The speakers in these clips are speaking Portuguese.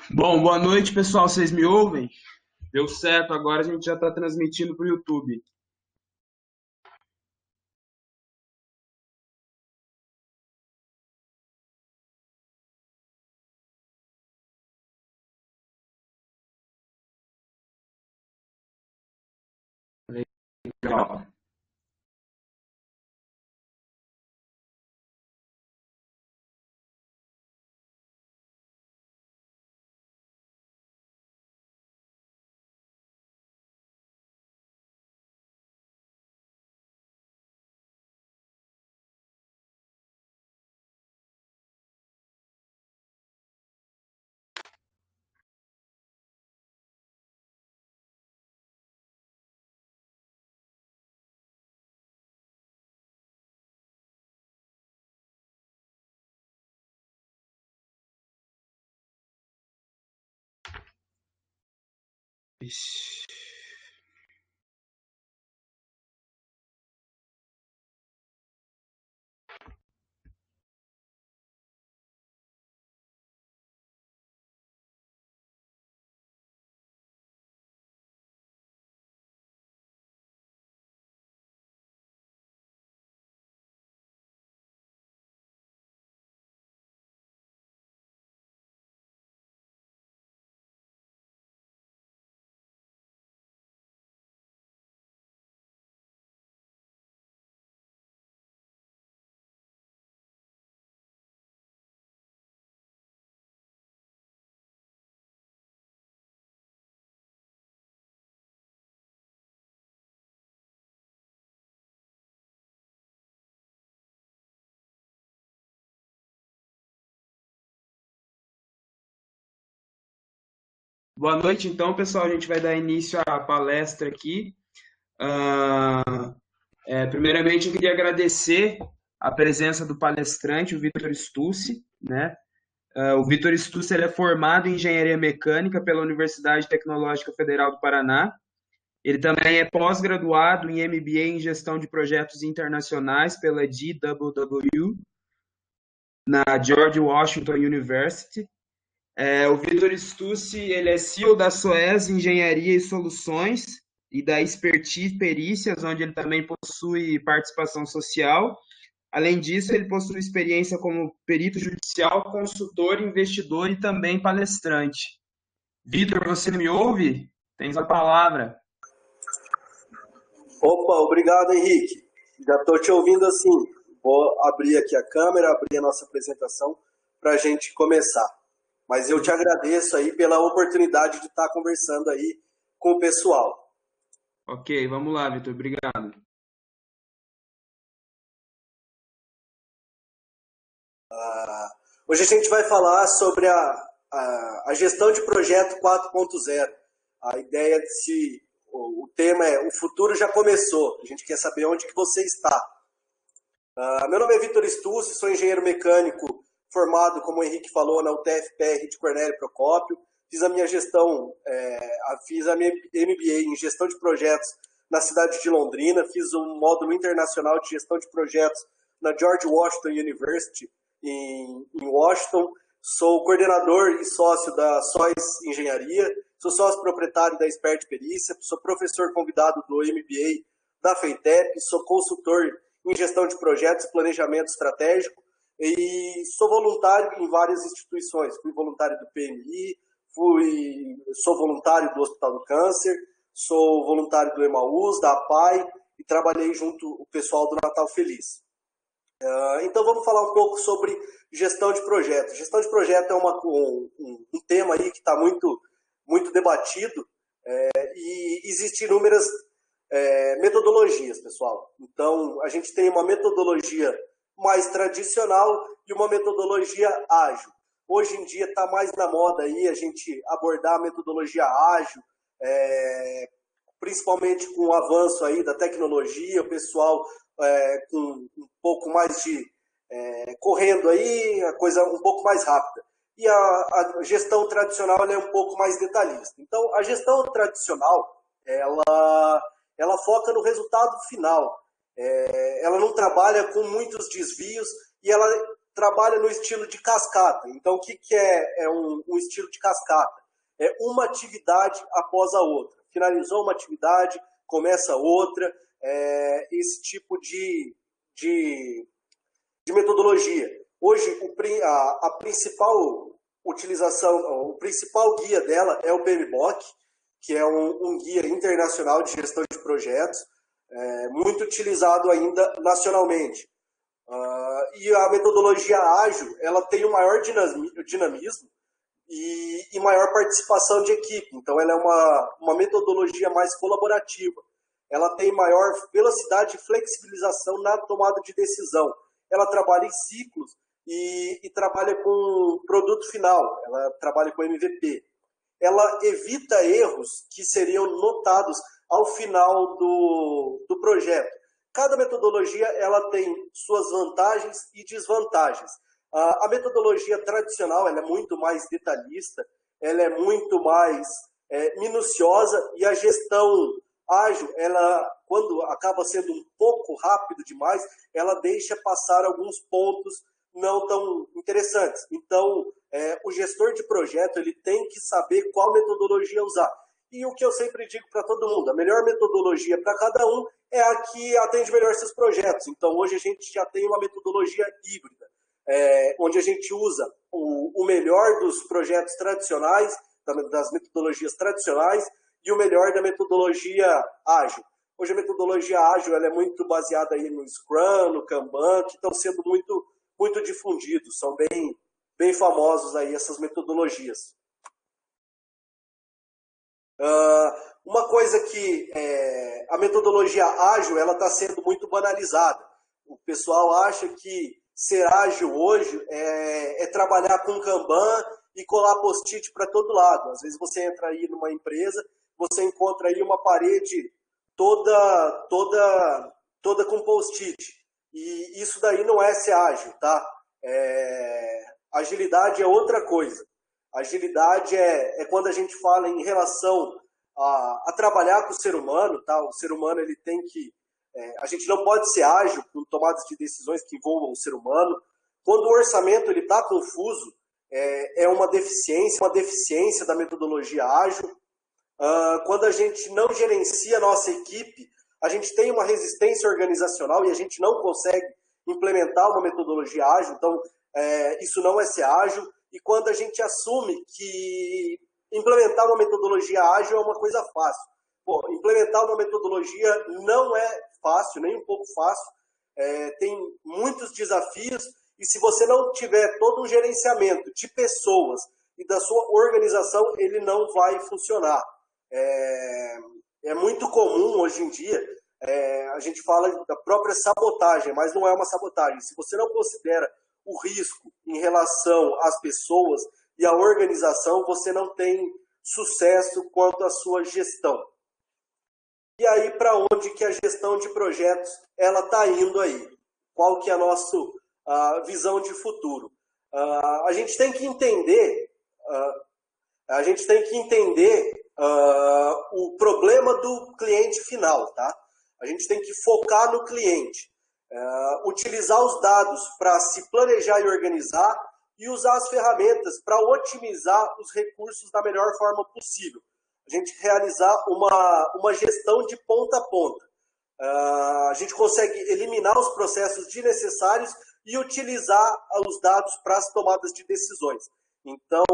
Bom, boa noite, pessoal. Vocês me ouvem? Deu certo, agora a gente já está transmitindo para o YouTube. Legal. Ixi. Boa noite, então, pessoal. A gente vai dar início à palestra aqui. Ah, Primeiramente, eu queria agradecer a presença do palestrante, o Vitor Stucci, né? O Vitor Stucci ele é formado em Engenharia Mecânica pela Universidade Tecnológica Federal do Paraná. Ele também é pós-graduado em MBA em Gestão de Projetos Internacionais pela GWW, na George Washington University. O Vitor Stucci, ele é CEO da SOES Engenharia e Soluções e da Expertise Perícias, onde ele também possui participação social. Além disso, ele possui experiência como perito judicial, consultor, investidor e também palestrante. Vitor, você me ouve? Tens a palavra. Opa, obrigado, Henrique. Já estou te ouvindo assim. Vou abrir aqui a câmera, abrir a nossa apresentação para a gente começar. Mas eu te agradeço aí pela oportunidade de estar conversando aí com o pessoal. Ok, vamos lá, Vitor. Obrigado. Hoje a gente vai falar sobre a gestão de projeto 4.0. A ideia de se o tema é o futuro já começou. A gente quer saber onde que você está. Meu nome é Vitor Stucci, sou engenheiro mecânico formado, como o Henrique falou, na UTFPR de Cornélio Procópio. Fiz a minha gestão, fiz a minha MBA em gestão de projetos na cidade de Londrina, fiz um módulo internacional de gestão de projetos na George Washington University em Washington. Sou coordenador e sócio da SOES Engenharia, sou sócio proprietário da Expert Perícia, sou professor convidado do MBA da FEITEP, sou consultor em gestão de projetos e planejamento estratégico e sou voluntário em várias instituições. Fui voluntário do PMI, sou voluntário do Hospital do Câncer, sou voluntário do Emaús, da APAI e trabalhei junto o pessoal do Natal Feliz. Então vamos falar um pouco sobre gestão de projetos. Gestão de projeto é um tema aí que está muito debatido e existem inúmeras metodologias, pessoal. Então, a gente tem uma metodologia mais tradicional e uma metodologia ágil. Hoje em dia está mais na moda aí a gente abordar a metodologia ágil, principalmente com o avanço aí da tecnologia, o pessoal com um pouco mais de correndo aí, a coisa um pouco mais rápida. E a gestão tradicional ela é um pouco mais detalhista. Então, a gestão tradicional, ela foca no resultado final. Ela não trabalha com muitos desvios e ela trabalha no estilo de cascata. Então, o que é um estilo de cascata? É uma atividade após a outra. Finalizou uma atividade, começa outra, esse tipo de metodologia. Hoje, a principal utilização, o principal guia dela é o PMBOK, que é um guia internacional de gestão de projetos, muito utilizado ainda nacionalmente. E a metodologia ágil, ela tem o maior dinamismo e maior participação de equipe. Então, ela é uma metodologia mais colaborativa. Ela tem maior velocidade e flexibilização na tomada de decisão. Ela trabalha em ciclos e trabalha com produto final. Ela trabalha com MVP. Ela evita erros que seriam notados ao final do projeto. Cada metodologia ela tem suas vantagens e desvantagens. A metodologia tradicional ela é muito mais detalhista, ela é muito mais minuciosa, e a gestão ágil, ela, quando acaba sendo um pouco rápido demais, ela deixa passar alguns pontos não tão interessantes. Então, o gestor de projeto ele tem que saber qual metodologia usar. E o que eu sempre digo para todo mundo, a melhor metodologia para cada um é a que atende melhor seus projetos. Então, hoje a gente já tem uma metodologia híbrida, onde a gente usa o melhor dos projetos tradicionais, das metodologias tradicionais, e o melhor da metodologia ágil. Hoje a metodologia ágil ela é muito baseada aí no Scrum, no Kanban, que estão sendo muito difundidos, são bem famosos aí essas metodologias. Uma coisa que a metodologia ágil ela está sendo muito banalizada. O pessoal acha que ser ágil hoje é trabalhar com Kanban e colar post-it para todo lado. Às vezes você entra aí numa empresa, você encontra aí uma parede toda com post-it. E isso daí não é ser ágil, tá? Agilidade é outra coisa. Agilidade é quando a gente fala em relação a trabalhar com o ser humano, tá? O ser humano ele tem que... a gente não pode ser ágil com tomadas de decisões que envolvam o ser humano. Quando o orçamento está confuso, é uma deficiência da metodologia ágil. Quando a gente não gerencia a nossa equipe, a gente tem uma resistência organizacional e a gente não consegue implementar uma metodologia ágil. Então, isso não é ser ágil. E quando a gente assume que implementar uma metodologia ágil é uma coisa fácil. Pô, implementar uma metodologia não é fácil, nem um pouco fácil. Tem muitos desafios e se você não tiver todo um gerenciamento de pessoas e da sua organização, ele não vai funcionar. É muito comum hoje em dia, a gente fala da própria sabotagem, mas não é uma sabotagem. Se você não considera o risco em relação às pessoas e à organização, você não tem sucesso quanto à sua gestão. E aí, para onde que a gestão de projetos ela está indo aí? Qual que é a nossa visão de futuro? A gente tem que entender, o problema do cliente final, tá? A gente tem que focar no cliente, utilizar os dados para se planejar e organizar e usar as ferramentas para otimizar os recursos da melhor forma possível. A gente realizar uma gestão de ponta a ponta. A gente consegue eliminar os processos desnecessários e utilizar os dados para as tomadas de decisões. Então,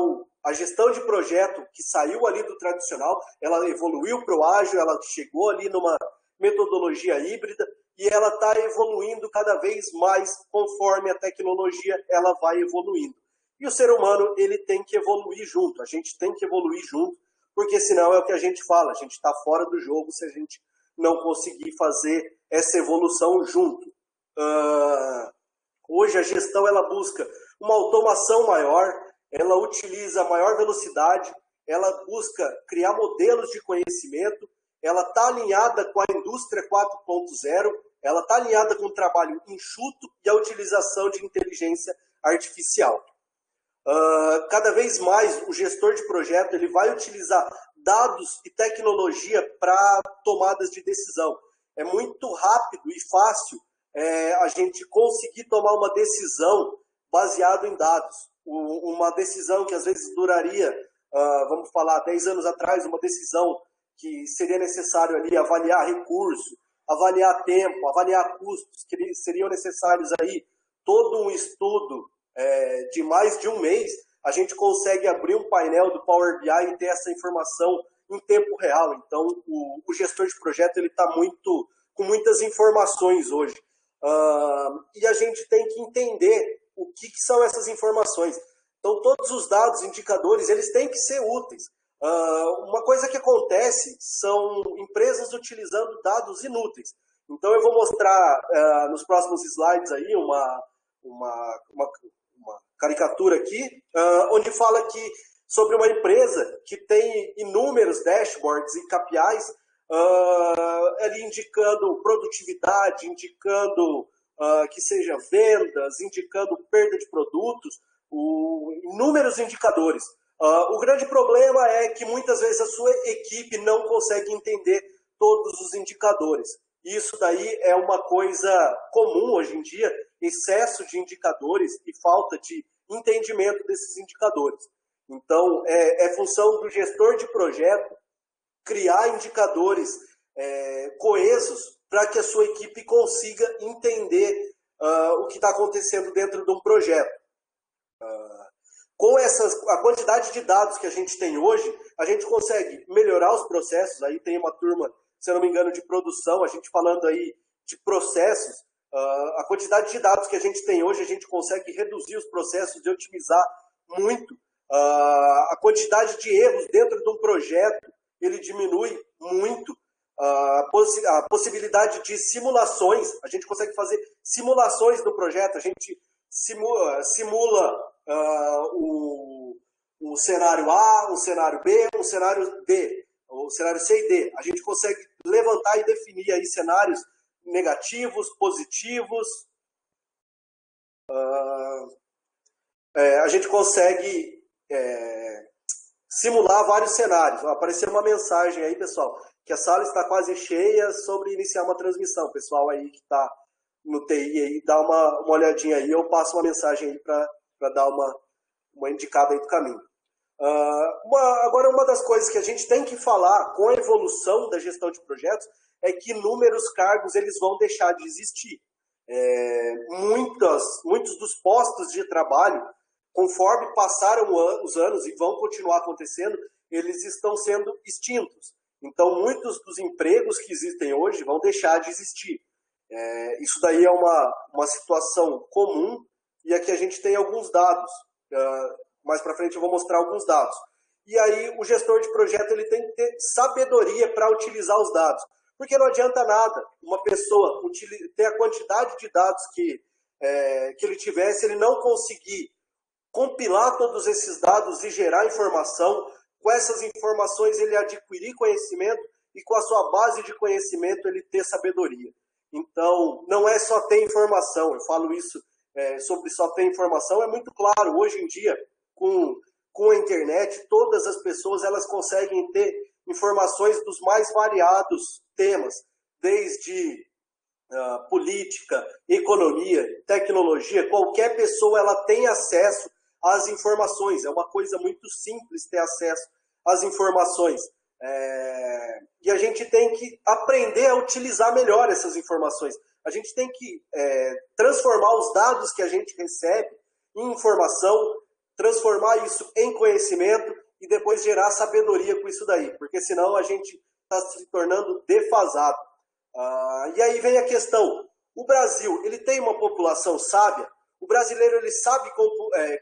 a gestão de projeto que saiu ali do tradicional, ela evoluiu para o ágil, ela chegou ali numa metodologia híbrida e ela está evoluindo cada vez mais conforme a tecnologia ela vai evoluindo. E o ser humano ele tem que evoluir junto, a gente tem que evoluir junto, porque senão é o que a gente fala, a gente está fora do jogo se a gente não conseguir fazer essa evolução junto. Hoje a gestão ela busca uma automação maior, ela utiliza maior velocidade, ela busca criar modelos de conhecimento, ela está alinhada com a indústria 4.0, ela está alinhada com o trabalho enxuto e a utilização de inteligência artificial. Cada vez mais o gestor de projeto ele vai utilizar dados e tecnologia para tomadas de decisão. É muito rápido e fácil a gente conseguir tomar uma decisão baseado em dados. Uma decisão que às vezes duraria, vamos falar, 10 anos atrás, uma decisão que seria necessário ali avaliar recurso, avaliar tempo, avaliar custos, que seriam necessários aí todo um estudo de mais de um mês, a gente consegue abrir um painel do Power BI e ter essa informação em tempo real. Então, o gestor de projeto está com muitas informações hoje. E a gente tem que entender o que são essas informações. Então, todos os dados, indicadores, eles têm que ser úteis. Uma coisa que acontece são empresas utilizando dados inúteis. Então, eu vou mostrar nos próximos slides aí uma caricatura aqui, onde fala que sobre uma empresa que tem inúmeros dashboards e KPIs, ali indicando produtividade, indicando que seja vendas, indicando perda de produtos, inúmeros indicadores. O grande problema é que muitas vezes a sua equipe não consegue entender todos os indicadores. Isso daí é uma coisa comum hoje em dia, excesso de indicadores e falta de entendimento desses indicadores. Então, é função do gestor de projeto criar indicadores coesos para que a sua equipe consiga entender o que está acontecendo dentro de um projeto. Com a quantidade de dados que a gente tem hoje, a gente consegue melhorar os processos. Aí tem uma turma, se eu não me engano, de produção, a gente falando aí de processos. A quantidade de dados que a gente tem hoje, a gente consegue reduzir os processos e otimizar muito. A quantidade de erros dentro de um projeto, ele diminui muito. A possibilidade de simulações, a gente consegue fazer simulações no projeto, a gente simula o cenário A, o cenário B, o cenário D, o cenário C e D. A gente consegue levantar e definir aí cenários negativos, positivos. A gente consegue simular vários cenários. Apareceu uma mensagem aí, pessoal, que a sala está quase cheia sobre iniciar uma transmissão. Pessoal aí que está no TI aí, dá uma olhadinha aí, eu passo uma mensagem aí para dar uma indicada aí do caminho. Agora, uma das coisas que a gente tem que falar com a evolução da gestão de projetos é que inúmeros cargos eles vão deixar de existir. Muitos dos postos de trabalho, conforme passaram os anos e vão continuar acontecendo, eles estão sendo extintos. Então, muitos dos empregos que existem hoje vão deixar de existir. Isso daí é uma situação comum, e aqui a gente tem alguns dados. Mais para frente eu vou mostrar alguns dados. E aí o gestor de projeto ele tem que ter sabedoria para utilizar os dados. Porque não adianta nada uma pessoa ter a quantidade de dados que ele tiver, se ele não conseguir compilar todos esses dados e gerar informação. Com essas informações ele adquirir conhecimento e com a sua base de conhecimento ele ter sabedoria. Então, não é só ter informação. Eu falo isso sobre só ter informação. É muito claro, hoje em dia, com a internet, todas as pessoas elas conseguem ter informações dos mais variados temas, desde política, economia, tecnologia. Qualquer pessoa ela tem acesso às informações. É uma coisa muito simples ter acesso às informações. E a gente tem que aprender a utilizar melhor essas informações. A gente tem que transformar os dados que a gente recebe em informação, transformar isso em conhecimento e depois gerar sabedoria com isso daí, porque senão a gente está se tornando defasado. E aí vem a questão, o Brasil ele tem uma população sábia? O brasileiro ele sabe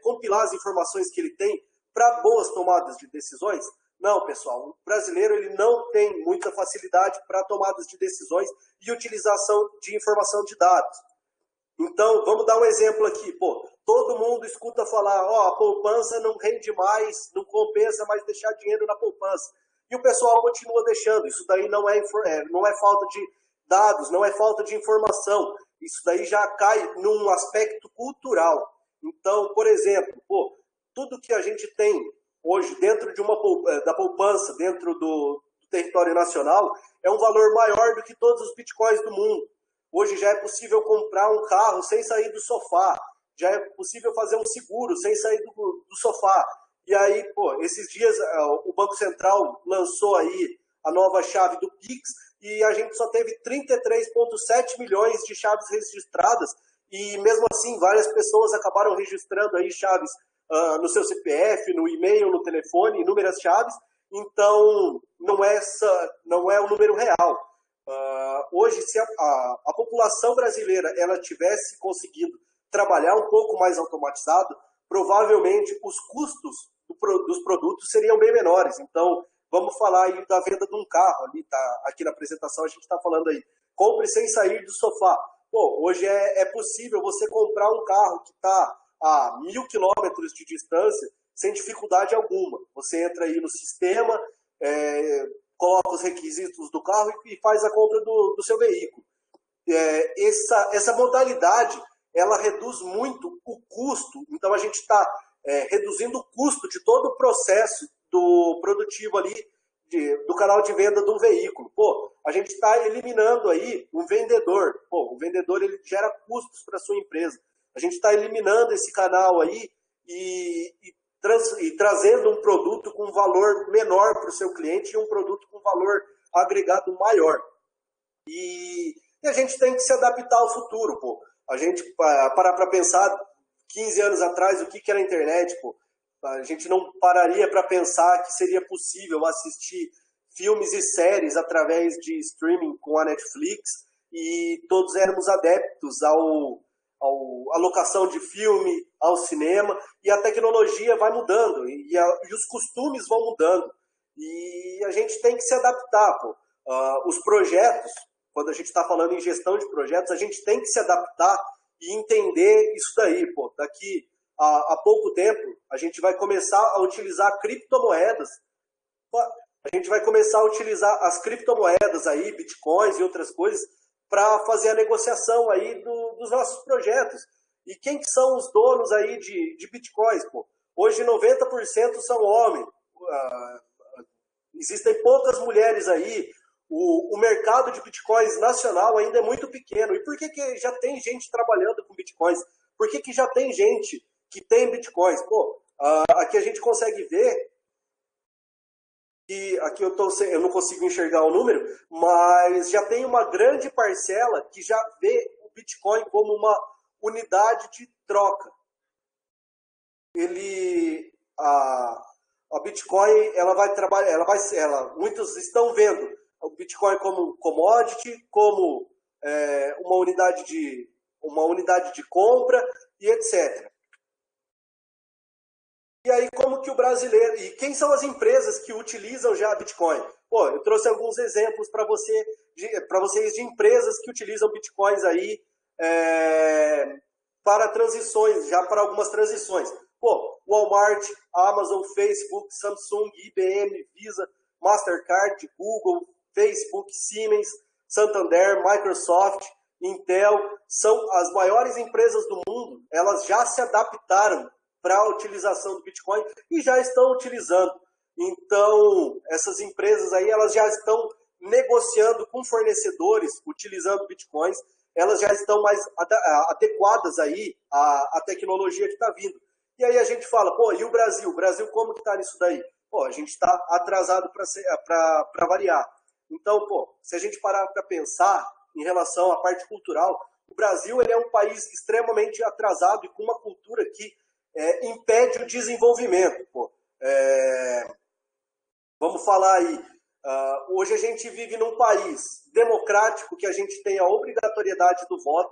compilar as informações que ele tem para boas tomadas de decisões? Não, pessoal, o brasileiro ele não tem muita facilidade para tomadas de decisões e utilização de informação de dados. Então, vamos dar um exemplo aqui. Todo mundo escuta falar, a poupança não rende mais, não compensa mais deixar dinheiro na poupança. E o pessoal continua deixando. Isso daí não é falta de dados, não é falta de informação. Isso daí já cai num aspecto cultural. Então, por exemplo, tudo que a gente tem hoje dentro da poupança, dentro do território nacional, é um valor maior do que todos os bitcoins do mundo. Hoje já é possível comprar um carro sem sair do sofá. já é possível fazer um seguro sem sair do sofá. E aí, esses dias o Banco Central lançou aí a nova chave do Pix e a gente só teve 33,7 milhões de chaves registradas e mesmo assim várias pessoas acabaram registrando aí chaves no seu CPF, no e-mail, no telefone, inúmeras chaves. Então, não é o número real. Hoje, se a população brasileira ela tivesse conseguido trabalhar um pouco mais automatizado, provavelmente os custos dos produtos seriam bem menores. Então, vamos falar aí da venda de um carro. Aqui na apresentação a gente está falando aí, compre sem sair do sofá. Hoje é possível você comprar um carro que está a 1.000 quilômetros de distância sem dificuldade alguma. Você entra aí no sistema, coloca os requisitos do carro e faz a compra do seu veículo. Essa modalidade ela reduz muito o custo. Então, a gente está reduzindo o custo de todo o processo do produtivo ali, do canal de venda do veículo. A gente está eliminando aí um vendedor. O vendedor ele gera custos para a sua empresa. A gente está eliminando esse canal aí e trazendo um produto com valor menor para o seu cliente e um produto com valor agregado maior. E a gente tem que se adaptar ao futuro. A gente parar para pensar 15 anos atrás o que era a internet. A gente não pararia para pensar que seria possível assistir filmes e séries através de streaming com a Netflix e todos éramos adeptos à locação de filme, ao cinema, e a tecnologia vai mudando, e os costumes vão mudando, e a gente tem que se adaptar. Os projetos, quando a gente está falando em gestão de projetos, a gente tem que se adaptar e entender isso daí. Daqui a pouco tempo, a gente vai começar a utilizar criptomoedas, a gente vai começar a utilizar as criptomoedas aí, bitcoins e outras coisas, para fazer a negociação aí dos nossos projetos. E quem que são os donos aí de bitcoins? Hoje 90% são homens. Existem poucas mulheres aí. O mercado de bitcoins nacional ainda é muito pequeno. E por que já tem gente trabalhando com bitcoins? Por que já tem gente que tem bitcoins? Aqui a gente consegue ver que aqui eu não consigo enxergar o número, mas já tem uma grande parcela que já vê o Bitcoin como uma unidade de troca. A Bitcoin ela vai trabalhar, muitos estão vendo o Bitcoin como commodity, como uma unidade de compra e etc. E aí, como que o brasileiro... E quem são as empresas que utilizam já Bitcoin? Eu trouxe alguns exemplos para vocês de empresas que utilizam Bitcoins aí para transições, já para algumas transições. Walmart, Amazon, Facebook, Samsung, IBM, Visa, Mastercard, Google, Facebook, Siemens, Santander, Microsoft, Intel, são as maiores empresas do mundo. Elas já se adaptaram para a utilização do Bitcoin e já estão utilizando. Então, essas empresas aí, elas já estão negociando com fornecedores, utilizando Bitcoins, elas já estão mais adequadas aí à tecnologia que está vindo. E aí a gente fala, e o Brasil? O Brasil como que está nisso daí? A gente está atrasado para variar. Então, se a gente parar para pensar em relação à parte cultural, o Brasil ele é um país extremamente atrasado e com uma cultura que impede o desenvolvimento. Vamos falar aí. Hoje a gente vive num país democrático que a gente tem a obrigatoriedade do voto.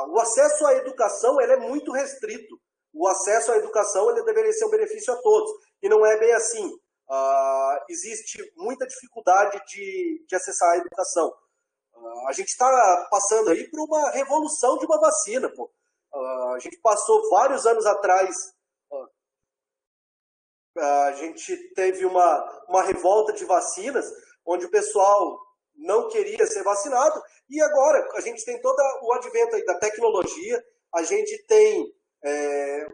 O acesso à educação ele é muito restrito. O acesso à educação ele deveria ser um benefício a todos. E não é bem assim. Existe muita dificuldade de acessar a educação. A gente está passando aí por uma revolução de uma vacina. A gente passou vários anos atrás, a gente teve uma revolta de vacinas, onde o pessoal não queria ser vacinado, e agora a gente tem todo o advento aí da tecnologia, a gente tem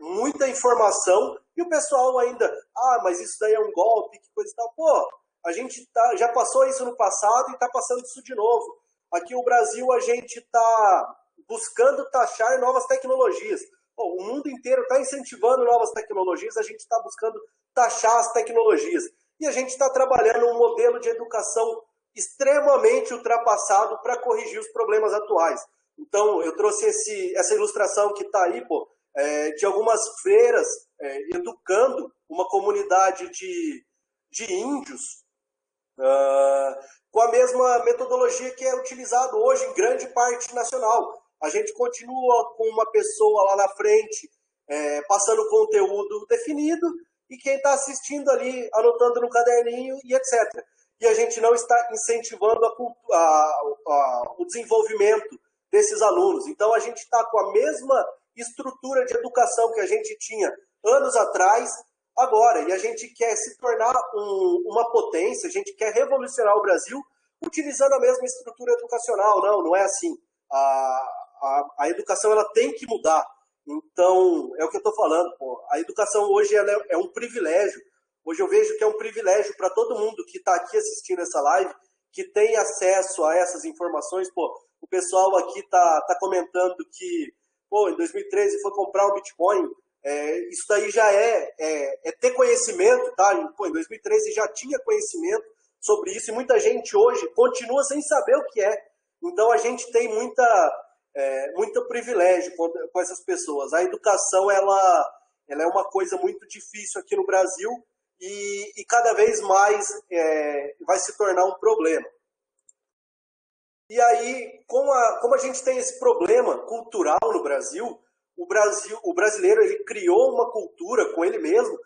muita informação, e o pessoal ainda, mas isso daí é um golpe, que coisa e tal. A gente já passou isso no passado e está passando isso de novo. Aqui no Brasil a gente está buscando taxar novas tecnologias. Bom, o mundo inteiro está incentivando novas tecnologias, a gente está buscando taxar as tecnologias. E a gente está trabalhando um modelo de educação extremamente ultrapassado para corrigir os problemas atuais. Então, eu trouxe essa ilustração que está aí, de algumas freiras educando uma comunidade de índios com a mesma metodologia que é utilizada hoje em grande parte nacional. A gente continua com uma pessoa lá na frente passando conteúdo definido e quem está assistindo ali anotando no caderninho e etc. E a gente não está incentivando o desenvolvimento desses alunos. Então a gente está com a mesma estrutura de educação que a gente tinha anos atrás, agora. E a gente quer se tornar uma potência, a gente quer revolucionar o Brasil utilizando a mesma estrutura educacional. Não é assim. A educação ela tem que mudar. Então, é o que eu estou falando. A educação hoje ela é um privilégio. Hoje eu vejo que é um privilégio para todo mundo que está aqui assistindo essa live, que tem acesso a essas informações. O pessoal aqui está comentando que em 2013 foi comprar um Bitcoin. Isso daí já é ter conhecimento, tá? Em 2013 já tinha conhecimento sobre isso e muita gente hoje continua sem saber o que é. Então a gente tem muito privilégio com essas pessoas. A educação ela é uma coisa muito difícil aqui no Brasil e cada vez mais vai se tornar um problema. E aí, como a gente tem esse problema cultural no Brasil, o brasileiro ele criou uma cultura com ele mesmo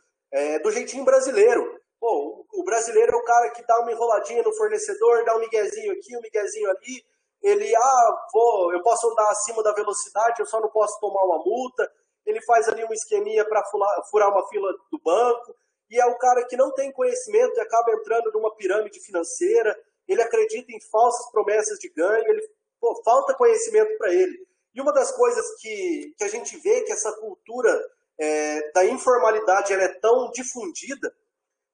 do jeitinho brasileiro. O brasileiro é o cara que dá uma enroladinha no fornecedor, dá um miguezinho aqui, um miguezinho ali. Ele, eu posso andar acima da velocidade, eu só não posso tomar uma multa. Ele faz ali uma esqueminha para furar uma fila do banco. E é o cara que não tem conhecimento e acaba entrando numa pirâmide financeira. Ele acredita em falsas promessas de ganho. Falta conhecimento para ele. E uma das coisas que a gente vê que essa cultura da informalidade ela é tão difundida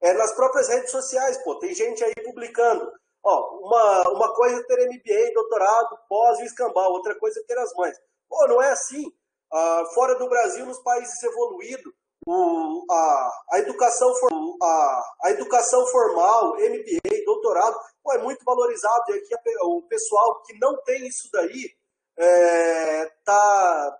nas próprias redes sociais. Tem gente aí publicando. Uma coisa é ter MBA, doutorado, pós e escambau, outra coisa é ter as mães. Não é assim. Fora do Brasil, nos países evoluídos, a educação formal, MBA, doutorado, é muito valorizado. E aqui o pessoal que não tem isso daí tá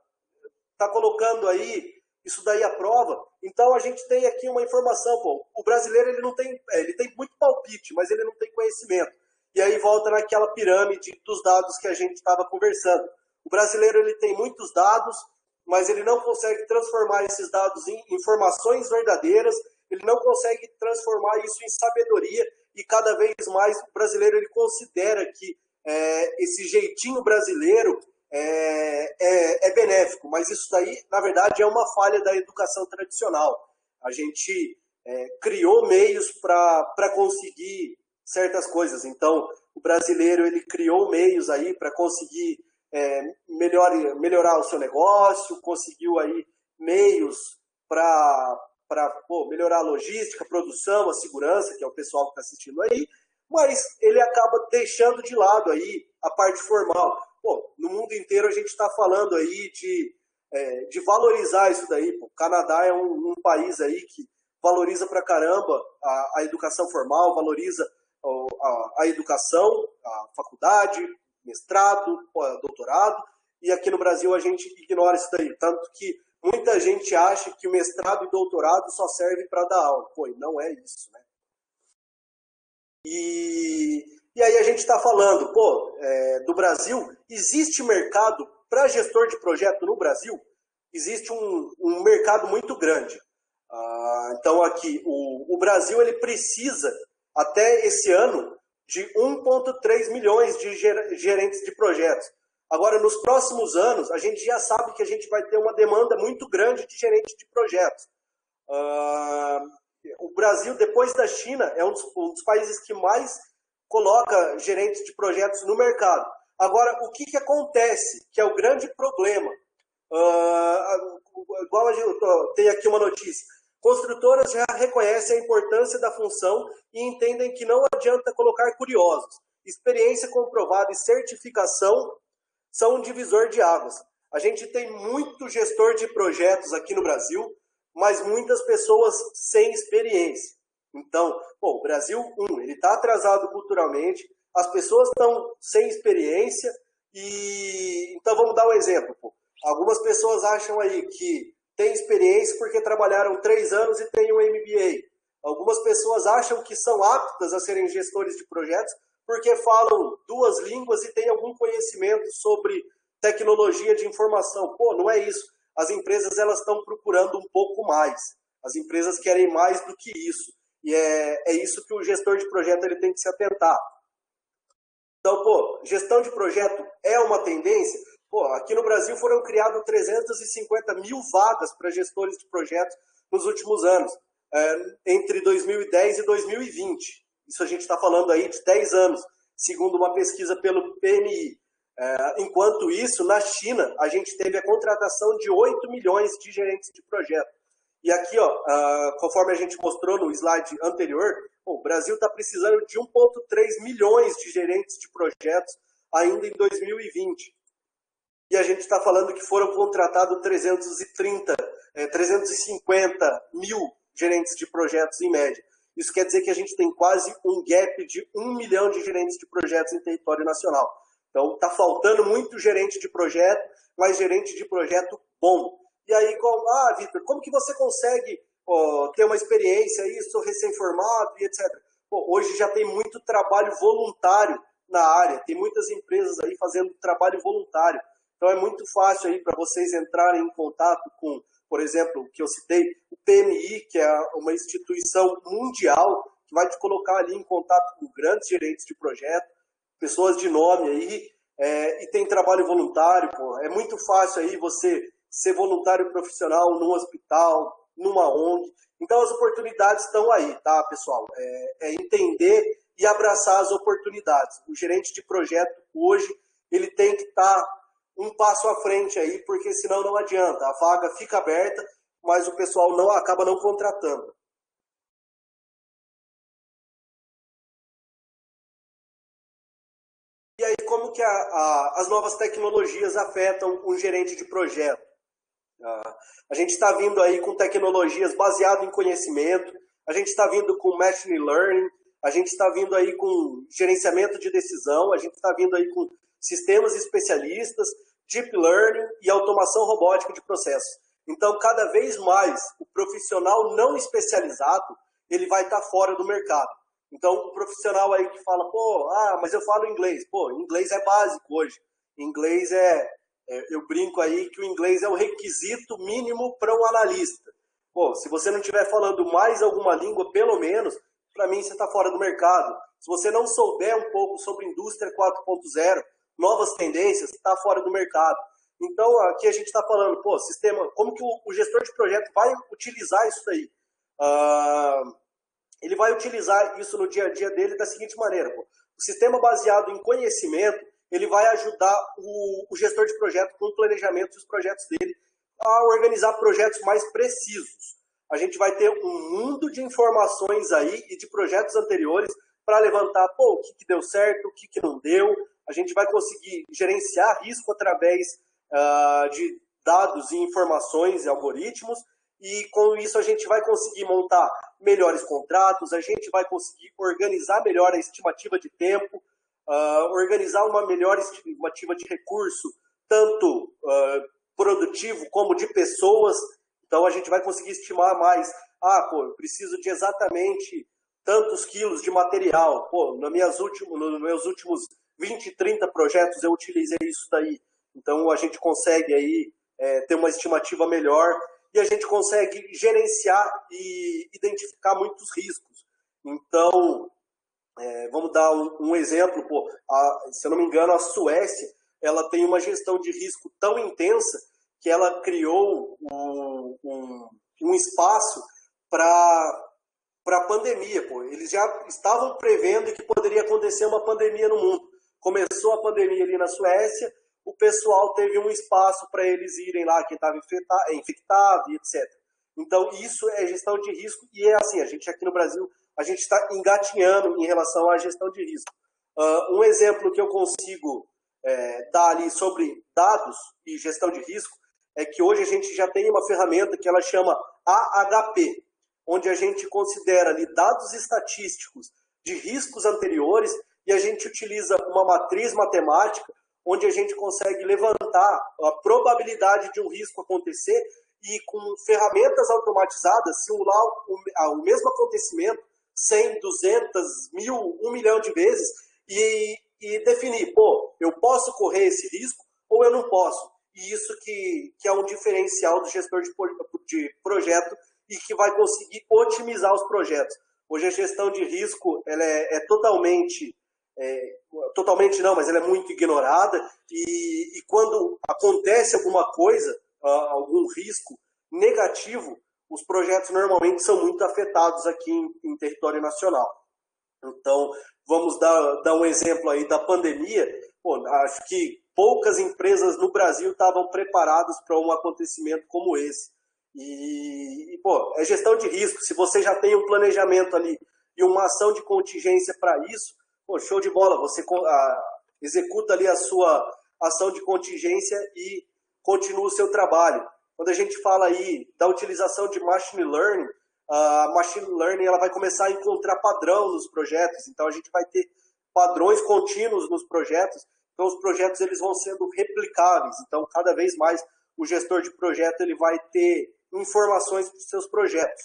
colocando aí isso daí à prova. Então a gente tem aqui uma informação. O brasileiro ele tem muito palpite, mas ele não tem conhecimento. E aí volta naquela pirâmide dos dados que a gente estava conversando. O brasileiro ele tem muitos dados, mas ele não consegue transformar esses dados em informações verdadeiras, ele não consegue transformar isso em sabedoria, e cada vez mais o brasileiro ele considera que esse jeitinho brasileiro é benéfico, mas isso daí, na verdade, é uma falha da educação tradicional. A gente criou meios para conseguir certas coisas. Então, o brasileiro ele criou meios aí para conseguir melhorar o seu negócio, conseguiu aí meios para melhorar a logística, a produção, a segurança, que é o pessoal que está assistindo aí, mas ele acaba deixando de lado aí a parte formal. No mundo inteiro a gente está falando aí de valorizar isso daí. O Canadá é um país aí que valoriza pra caramba a educação formal, valoriza a educação, a faculdade, mestrado, doutorado, e aqui no Brasil a gente ignora isso daí. Tanto que muita gente acha que o mestrado e doutorado só serve para dar aula. Não é isso, né? E aí a gente está falando, do Brasil, existe mercado para gestor de projeto no Brasil? Existe um mercado muito grande. Então aqui, o Brasil ele precisa, até esse ano, de 1,3 milhões de gerentes de projetos. Agora, nos próximos anos, a gente já sabe que a gente vai ter uma demanda muito grande de gerentes de projetos. O Brasil, depois da China, é um dos países que mais coloca gerentes de projetos no mercado. Agora, o que acontece, que é o grande problema? Igual tem aqui uma notícia. Construtoras já reconhecem a importância da função e entendem que não adianta colocar curiosos. Experiência comprovada e certificação são um divisor de águas. A gente tem muito gestor de projetos aqui no Brasil, mas muitas pessoas sem experiência. Então, o Brasil, ele está atrasado culturalmente, as pessoas estão sem experiência, e então vamos dar um exemplo. Algumas pessoas acham aí que tem experiência porque trabalharam 3 anos e têm um MBA. Algumas pessoas acham que são aptas a serem gestores de projetos porque falam 2 línguas e têm algum conhecimento sobre tecnologia de informação. Não é isso. As empresas elas estão procurando um pouco mais. As empresas querem mais do que isso. E é isso que o gestor de projeto ele tem que se atentar. Então, gestão de projeto é uma tendência. Aqui no Brasil foram criadas 350 mil vagas para gestores de projetos nos últimos anos, entre 2010 e 2020. Isso a gente está falando aí de 10 anos, segundo uma pesquisa pelo PMI. Enquanto isso, na China, a gente teve a contratação de 8 milhões de gerentes de projeto. E aqui, conforme a gente mostrou no slide anterior, o Brasil está precisando de 1,3 milhões de gerentes de projetos ainda em 2020. E a gente está falando que foram contratados 350 mil gerentes de projetos em média. Isso quer dizer que a gente tem quase um gap de 1 milhão de gerentes de projetos em território nacional. Então, está faltando muito gerente de projeto, mas gerente de projeto bom. E aí, Vitor, como que você consegue ter uma experiência aí, sou recém-formado e etc. Hoje já tem muito trabalho voluntário na área, tem muitas empresas aí fazendo trabalho voluntário. Então, é muito fácil aí para vocês entrarem em contato com, por exemplo, o que eu citei, o PMI, que é uma instituição mundial, que vai te colocar ali em contato com grandes gerentes de projeto, pessoas de nome aí, e tem trabalho voluntário. É muito fácil aí você ser voluntário profissional num hospital, numa ONG. Então, as oportunidades estão aí, tá, pessoal? É entender e abraçar as oportunidades. O gerente de projeto, hoje, ele tem que estar um passo à frente aí, porque senão não adianta. A vaga fica aberta, mas o pessoal acaba não contratando. E aí, como que as novas tecnologias afetam um gerente de projeto? A gente está vindo aí com tecnologias baseadas em conhecimento, a gente está vindo com machine learning, a gente está vindo aí com gerenciamento de decisão, a gente está vindo aí com sistemas especialistas, deep learning e automação robótica de processos. Então, cada vez mais, o profissional não especializado, ele vai estar fora do mercado. Então, o profissional aí que fala, mas eu falo inglês. Inglês é básico hoje. Inglês eu brinco aí que o inglês é o requisito mínimo para um analista. Se você não estiver falando mais alguma língua, pelo menos, para mim você está fora do mercado. Se você não souber um pouco sobre indústria 4.0, novas tendências, está fora do mercado. Então, aqui a gente está falando, sistema, como que o gestor de projeto vai utilizar isso daí? Ele vai utilizar isso no dia a dia dele da seguinte maneira. O sistema baseado em conhecimento, ele vai ajudar o gestor de projeto com o planejamento dos projetos dele a organizar projetos mais precisos. A gente vai ter um mundo de informações aí e de projetos anteriores para levantar o que deu certo, o que não deu. A gente vai conseguir gerenciar risco através de dados e informações e algoritmos, e com isso a gente vai conseguir montar melhores contratos, a gente vai conseguir organizar melhor a estimativa de tempo, organizar uma melhor estimativa de recurso, tanto produtivo como de pessoas. Então a gente vai conseguir estimar mais, eu preciso de exatamente tantos quilos de material. Nos meus últimos 20, 30 projetos eu utilizei isso daí. Então a gente consegue aí ter uma estimativa melhor e a gente consegue gerenciar e identificar muitos riscos. Então, vamos dar um exemplo. Se eu não me engano, a Suécia ela tem uma gestão de risco tão intensa que ela criou um espaço para a pandemia. Eles já estavam prevendo que poderia acontecer uma pandemia no mundo. Começou a pandemia ali na Suécia, o pessoal teve um espaço para eles irem lá, quem estava infectado e etc. Então, isso é gestão de risco e é assim, a gente aqui no Brasil, a gente está engatinhando em relação à gestão de risco. Um exemplo que eu consigo dar ali sobre dados e gestão de risco é que hoje a gente já tem uma ferramenta que ela chama AHP, onde a gente considera ali dados estatísticos de riscos anteriores e a gente utiliza uma matriz matemática onde a gente consegue levantar a probabilidade de um risco acontecer e com ferramentas automatizadas simular o mesmo acontecimento 100, 200, 1000, 1 milhão de vezes e definir, eu posso correr esse risco ou eu não posso. E isso que é um diferencial do gestor de projeto e que vai conseguir otimizar os projetos. Hoje a gestão de risco ela é totalmente não, mas ela é muito ignorada e quando acontece alguma coisa, algum risco negativo, os projetos normalmente são muito afetados aqui em território nacional. Então, vamos dar um exemplo aí da pandemia. Acho que poucas empresas no Brasil estavam preparadas para um acontecimento como esse. É gestão de risco. Se você já tem um planejamento ali e uma ação de contingência para isso, show de bola. Você executa ali a sua ação de contingência e continua o seu trabalho. Quando a gente fala aí da utilização de machine learning, a machine learning ela vai começar a encontrar padrão nos projetos. Então a gente vai ter padrões contínuos nos projetos. Então os projetos eles vão sendo replicáveis. Então cada vez mais o gestor de projeto ele vai ter informações dos seus projetos.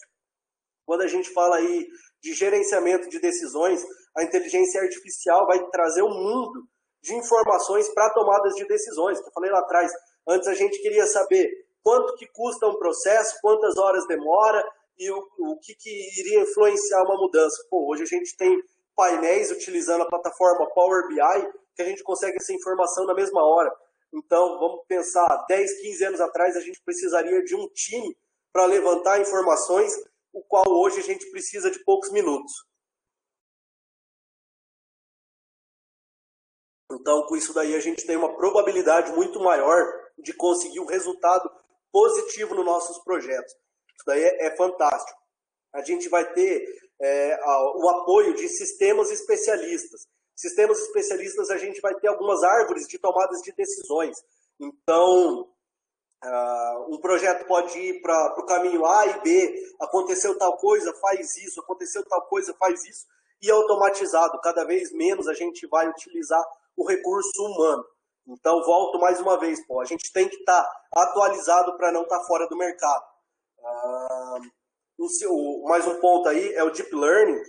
Quando a gente fala aí de gerenciamento de decisões, a inteligência artificial vai trazer um mundo de informações para tomadas de decisões. Que eu falei lá atrás, antes a gente queria saber quanto que custa um processo, quantas horas demora e o que iria influenciar uma mudança. Hoje a gente tem painéis utilizando a plataforma Power BI que a gente consegue essa informação na mesma hora. Então, vamos pensar, 10, 15 anos atrás a gente precisaria de um time para levantar informações, o qual hoje a gente precisa de poucos minutos. Então, com isso daí a gente tem uma probabilidade muito maior de conseguir um resultado positivo nos nossos projetos. Isso daí é fantástico. A gente vai ter o apoio de sistemas especialistas. Sistemas especialistas a gente vai ter algumas árvores de tomadas de decisões. Então, um projeto pode ir para o caminho A e B, aconteceu tal coisa, faz isso, aconteceu tal coisa, faz isso, e automatizado. Cada vez menos a gente vai utilizar o recurso humano. Então, volto mais uma vez, a gente tem que estar atualizado para não estar fora do mercado. Mais um ponto aí é o Deep Learning.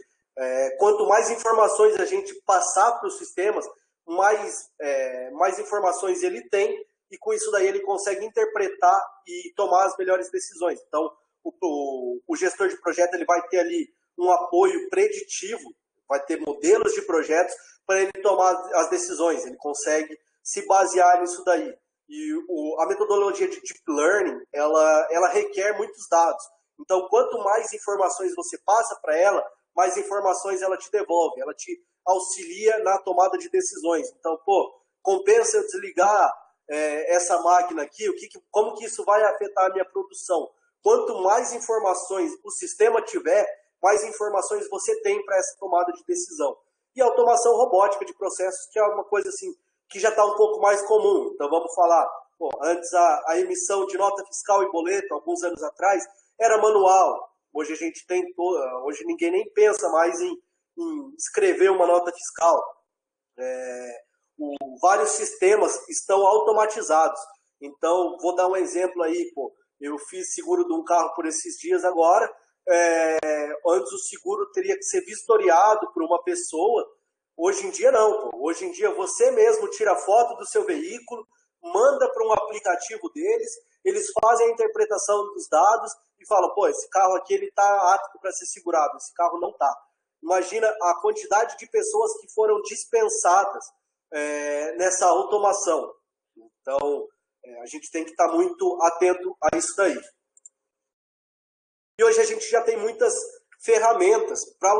Quanto mais informações a gente passar para os sistemas, mais informações ele tem e com isso daí ele consegue interpretar e tomar as melhores decisões. Então, o gestor de projeto ele vai ter ali um apoio preditivo, vai ter modelos de projetos para ele tomar as decisões. Ele consegue se basear nisso daí. E a metodologia de Deep Learning, ela requer muitos dados. Então, quanto mais informações você passa para ela, mais informações ela te devolve, ela te auxilia na tomada de decisões. Então, compensa eu desligar essa máquina aqui, como que isso vai afetar a minha produção? Quanto mais informações o sistema tiver, mais informações você tem para essa tomada de decisão. E a automação robótica de processos, que é uma coisa assim, que já está um pouco mais comum. Então, vamos falar, antes a emissão de nota fiscal e boleto, alguns anos atrás, era manual. Hoje a gente hoje ninguém nem pensa mais em escrever uma nota fiscal. Vários sistemas estão automatizados. Então, vou dar um exemplo aí. Eu fiz seguro de um carro por esses dias agora. Antes o seguro teria que ser vistoriado por uma pessoa. Hoje em dia não. Hoje em dia você mesmo tira foto do seu veículo, manda para um aplicativo deles, eles fazem a interpretação dos dados e falam, esse carro aqui está apto para ser segurado, esse carro não está. Imagina a quantidade de pessoas que foram dispensadas nessa automação. Então, a gente tem que estar muito atento a isso daí. E hoje a gente já tem muitas ferramentas para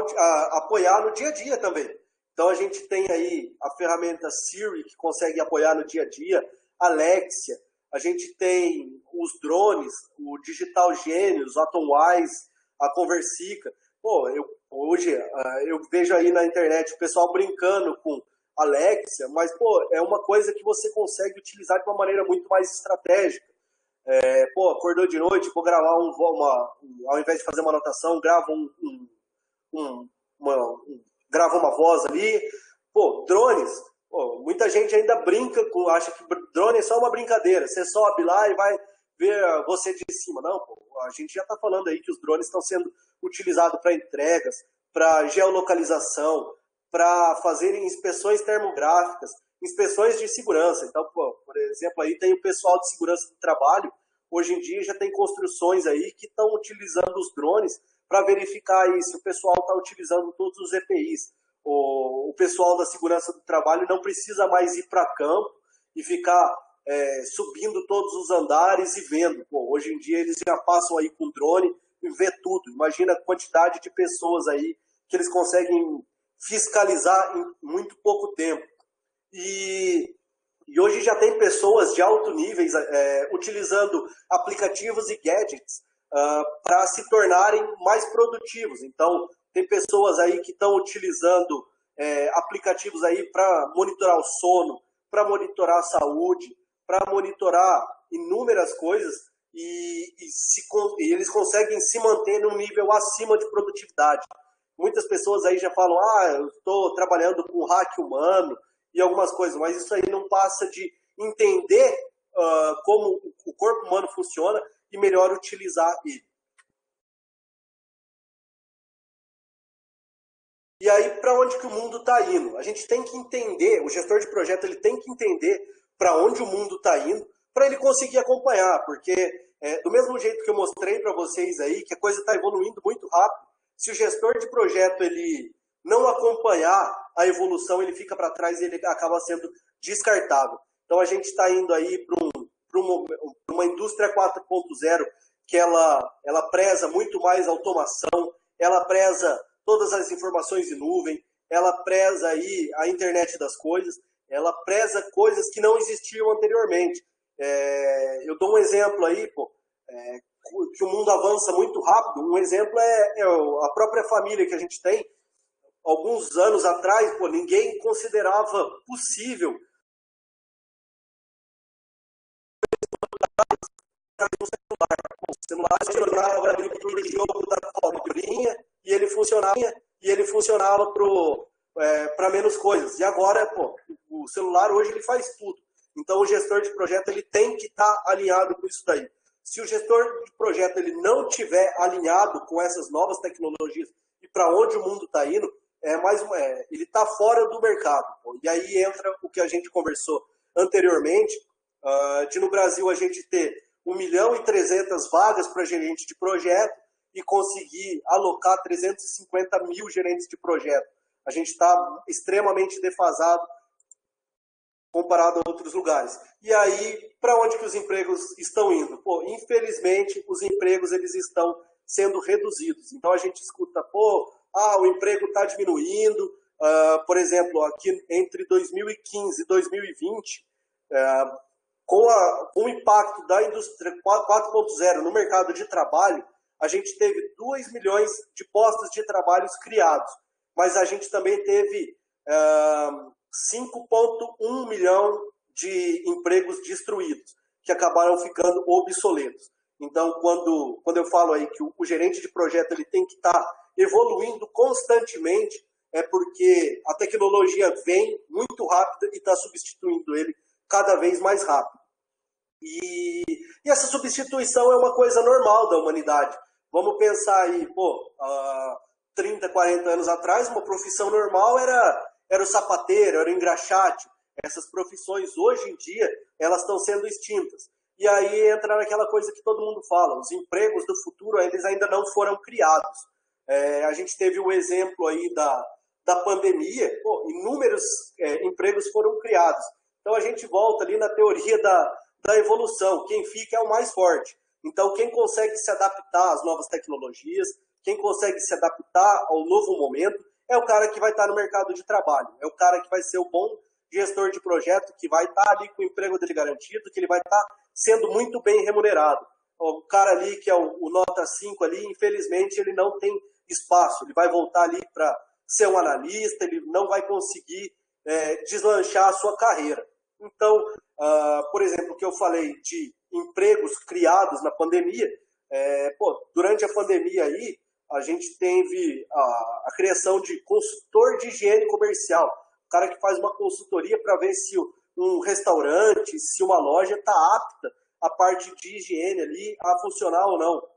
apoiar no dia a dia também. Então, a gente tem aí a ferramenta Siri, que consegue apoiar no dia a dia, Alexia, a gente tem os drones, o Digital Genius, o Atomwise, a Conversica. Hoje eu vejo aí na internet o pessoal brincando com Alexia, mas, pô, é uma coisa que você consegue utilizar de uma maneira muito mais estratégica. Acordou de noite, vou gravar ao invés de fazer uma anotação, grava uma voz ali. Pô, drones, muita gente ainda acha que drone é só uma brincadeira. Você sobe lá e vai ver você de cima. Não, pô, a gente já está falando aí que os drones estão sendo utilizados para entregas, para geolocalização, para fazerem inspeções termográficas, inspeções de segurança. Então, pô, por exemplo, aí tem o pessoal de segurança do trabalho. Hoje em dia já tem construções aí que estão utilizando os drones para verificar aí se o pessoal está utilizando todos os EPIs. O pessoal da segurança do trabalho não precisa mais ir para campo e ficar subindo todos os andares e vendo. Pô, hoje em dia eles já passam aí com drone e vê tudo. Imagina a quantidade de pessoas aí que eles conseguem fiscalizar em muito pouco tempo. E hoje já tem pessoas de alto nível utilizando aplicativos e gadgets para se tornarem mais produtivos. Então, tem pessoas aí que estão utilizando aplicativos aí para monitorar o sono, para monitorar a saúde, para monitorar inúmeras coisas e eles conseguem se manter num nível acima de produtividade. Muitas pessoas aí já falam, eu estou trabalhando com hack humano e algumas coisas, mas isso aí não passa de entender como o corpo humano funciona e melhor utilizar ele. E aí, para onde que o mundo está indo? A gente tem que entender, o gestor de projeto ele tem que entender para onde o mundo está indo, para ele conseguir acompanhar, porque do mesmo jeito que eu mostrei para vocês aí, que a coisa está evoluindo muito rápido, se o gestor de projeto ele não acompanhar a evolução, ele fica para trás e ele acaba sendo descartável. Então a gente está indo aí para uma indústria 4.0 que ela preza muito mais automação, ela preza todas as informações em nuvem, ela preza aí a internet das coisas, ela preza coisas que não existiam anteriormente. Eu dou um exemplo aí, que o mundo avança muito rápido. Um exemplo é a própria família que a gente tem. Alguns anos atrás, ninguém considerava possível um celular. O celular funcionava ali para o jogo da cobrinha e ele funcionava para menos coisas. E agora, o celular hoje ele faz tudo. Então o gestor de projeto ele tem que estar alinhado com isso daí. Se o gestor de projeto ele não tiver alinhado com essas novas tecnologias e para onde o mundo está indo, ele está fora do mercado. E aí entra o que a gente conversou anteriormente, de no Brasil a gente ter 1.300.000 vagas para gerente de projeto e conseguir alocar 350 mil gerentes de projeto. A gente está extremamente defasado comparado a outros lugares. E aí, para onde que os empregos estão indo? Infelizmente, os empregos eles estão sendo reduzidos. Então a gente escuta, o emprego está diminuindo. Por exemplo, aqui entre 2015 e 2020, com o impacto da indústria 4.0 no mercado de trabalho, a gente teve 2 milhões de postos de trabalho criados, mas a gente também teve 5,1 milhão de empregos destruídos, que acabaram ficando obsoletos. Então, quando eu falo aí que o gerente de projeto ele tem que estar evoluindo constantemente, é porque a tecnologia vem muito rápida e está substituindo ele cada vez mais rápido. E essa substituição é uma coisa normal da humanidade. Vamos pensar aí, 30, 40 anos atrás, uma profissão normal era o sapateiro, era o engraxate. Essas profissões, hoje em dia, elas estão sendo extintas. E aí entra naquela coisa que todo mundo fala, os empregos do futuro, eles ainda não foram criados. A gente teve o exemplo aí da pandemia, inúmeros empregos foram criados. Então a gente volta ali na teoria da evolução, quem fica é o mais forte. Então quem consegue se adaptar às novas tecnologias, quem consegue se adaptar ao novo momento, é o cara que vai estar no mercado de trabalho, é o cara que vai ser o bom gestor de projeto, que vai estar ali com o emprego dele garantido, que ele vai estar sendo muito bem remunerado. O cara ali que é o nota 5 ali, infelizmente ele não tem espaço, ele vai voltar ali para ser um analista, ele não vai conseguir deslanchar a sua carreira. Então, por exemplo, o que eu falei de empregos criados na pandemia, durante a pandemia aí, a gente teve a criação de consultor de higiene comercial, o cara que faz uma consultoria para ver se um restaurante, se uma loja está apta a parte de higiene ali a funcionar ou não.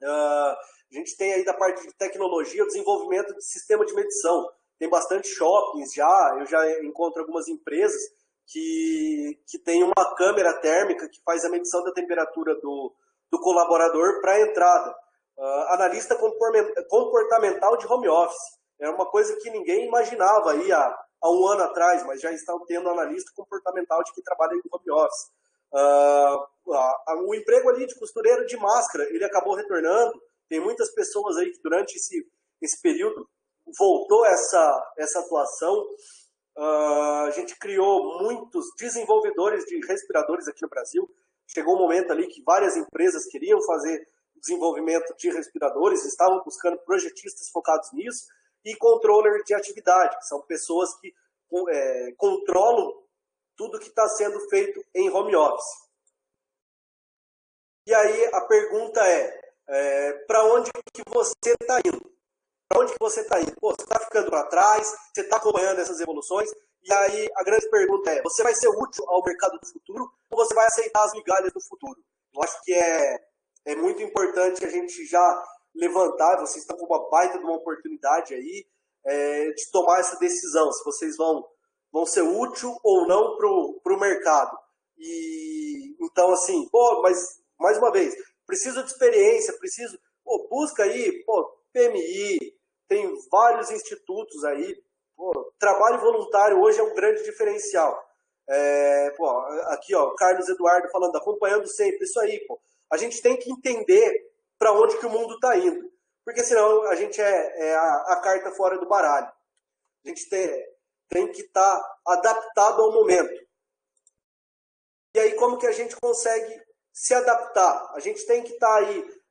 A gente tem aí da parte de tecnologia o desenvolvimento de sistema de medição. Tem bastante shoppings já, eu já encontro algumas empresas que tem uma câmera térmica que faz a medição da temperatura do colaborador para a entrada. Analista comportamental de home office. É uma coisa que ninguém imaginava aí há um ano atrás, mas já estão tendo analista comportamental de que trabalha em home office. O emprego ali de costureira de máscara, ele acabou retornando. Tem muitas pessoas aí que durante esse período voltou essa atuação. A gente criou muitos desenvolvedores de respiradores aqui no Brasil. Chegou um momento ali que várias empresas queriam fazer desenvolvimento de respiradores, estavam buscando projetistas focados nisso, e controller de atividade, que são pessoas que controlam tudo que está sendo feito em home office. E aí a pergunta para onde que você está indo? Para onde que você está indo? Você está ficando para trás? Você está acompanhando essas evoluções? E aí a grande pergunta você vai ser útil ao mercado do futuro ou você vai aceitar as migalhas do futuro? Eu acho que é muito importante a gente já levantar, vocês estão com uma baita de uma oportunidade aí de tomar essa decisão, se vocês vão ser útil ou não para o mercado. E então, assim, mas mais uma vez, preciso de experiência, busca aí, PMI, tem vários institutos aí, trabalho voluntário hoje é um grande diferencial. Aqui, o Carlos Eduardo falando, acompanhando sempre, isso aí, a gente tem que entender para onde que o mundo está indo, porque senão a gente é a carta fora do baralho. A gente tem que estar adaptado ao momento. E aí como que a gente consegue se adaptar? A gente tem que estar aí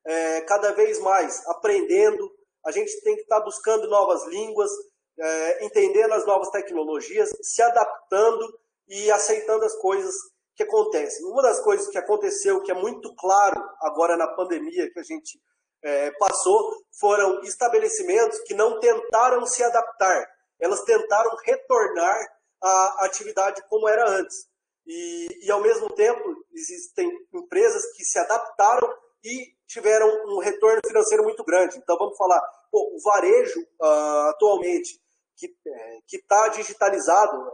cada vez mais aprendendo, a gente tem que estar buscando novas línguas, entendendo as novas tecnologias, se adaptando e aceitando as coisas que acontecem. Uma das coisas que aconteceu, que é muito claro agora na pandemia que a gente passou, foram estabelecimentos que não tentaram se adaptar. Elas tentaram retornar à atividade como era antes. E ao mesmo tempo, existem empresas que se adaptaram e tiveram um retorno financeiro muito grande. Então, vamos falar, o varejo atualmente, que está digitalizado,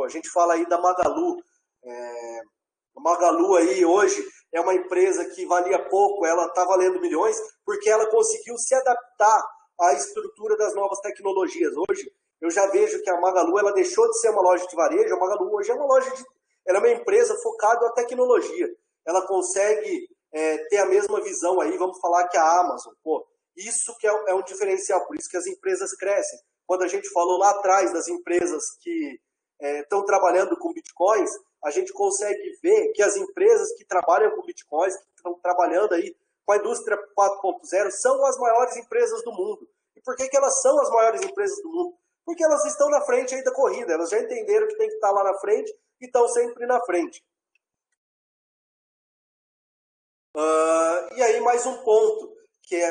a gente fala aí da Magalu. A Magalu aí hoje é uma empresa que valia pouco, ela está valendo milhões, porque ela conseguiu se adaptar à estrutura das novas tecnologias. Hoje, eu já vejo que a Magalu ela deixou de ser uma loja de varejo, a Magalu hoje é uma ela é uma empresa focada na tecnologia. Ela consegue ter a mesma visão aí, vamos falar que a Amazon. Isso que é um diferencial, por isso que as empresas crescem. Quando a gente falou lá atrás das empresas que estão trabalhando com bitcoins, a gente consegue ver que as empresas que trabalham com bitcoins, que estão trabalhando aí com a indústria 4.0, são as maiores empresas do mundo. E por que elas são as maiores empresas do mundo? Porque elas estão na frente aí da corrida, elas já entenderam que tem que estar lá na frente e estão sempre na frente. E aí mais um ponto, que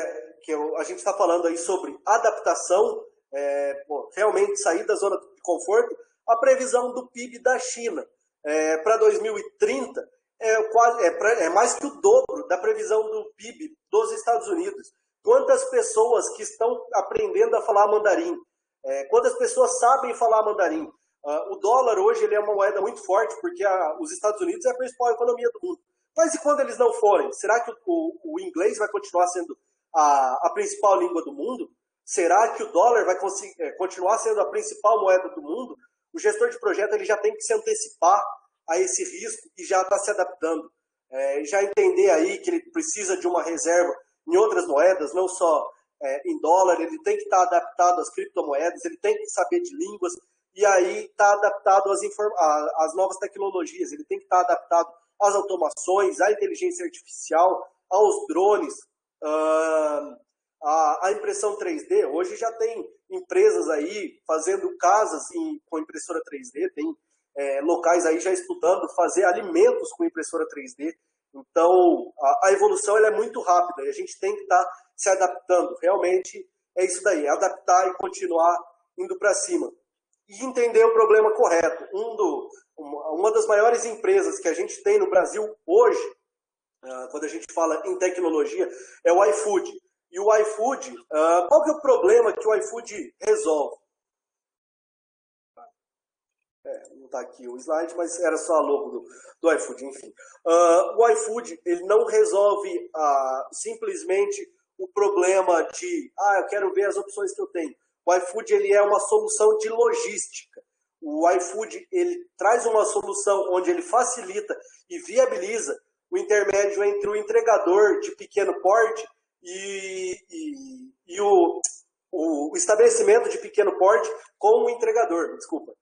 a gente está falando aí sobre adaptação, realmente sair da zona de conforto, a previsão do PIB da China para 2030 é mais que o dobro da previsão do PIB dos Estados Unidos. Quantas pessoas que estão aprendendo a falar mandarim? Quantas pessoas sabem falar mandarim? O dólar hoje ele é uma moeda muito forte, porque os Estados Unidos é a principal economia do mundo. Mas e quando eles não forem? Será que o inglês vai continuar sendo a principal língua do mundo? Será que o dólar vai continuar sendo a principal moeda do mundo? O gestor de projeto ele já tem que se antecipar a esse risco e já está se adaptando. Já entender aí que ele precisa de uma reserva em outras moedas, não só em dólar, ele tem que estar adaptado às criptomoedas, ele tem que saber de línguas, e aí está adaptado às novas tecnologias, ele tem que estar adaptado às automações, à inteligência artificial, aos drones, a impressão 3D, hoje já tem empresas aí fazendo casas com impressora 3D, tem locais aí já estudando fazer alimentos com impressora 3D. Então, a evolução ela é muito rápida e a gente tem que estar se adaptando. Realmente é isso daí, adaptar e continuar indo para cima. E entender o problema correto. Uma das maiores empresas que a gente tem no Brasil hoje, quando a gente fala em tecnologia, é o iFood. E o iFood, qual que é o problema que o iFood resolve? Não está aqui o slide, mas era só a logo do iFood, enfim. O iFood, ele não resolve simplesmente o problema de, eu quero ver as opções que eu tenho. O iFood, ele é uma solução de logística. O iFood, ele traz uma solução onde ele facilita e viabiliza o intermédio entre o entregador de pequeno porte e o estabelecimento de pequeno porte com o entregador, desculpa.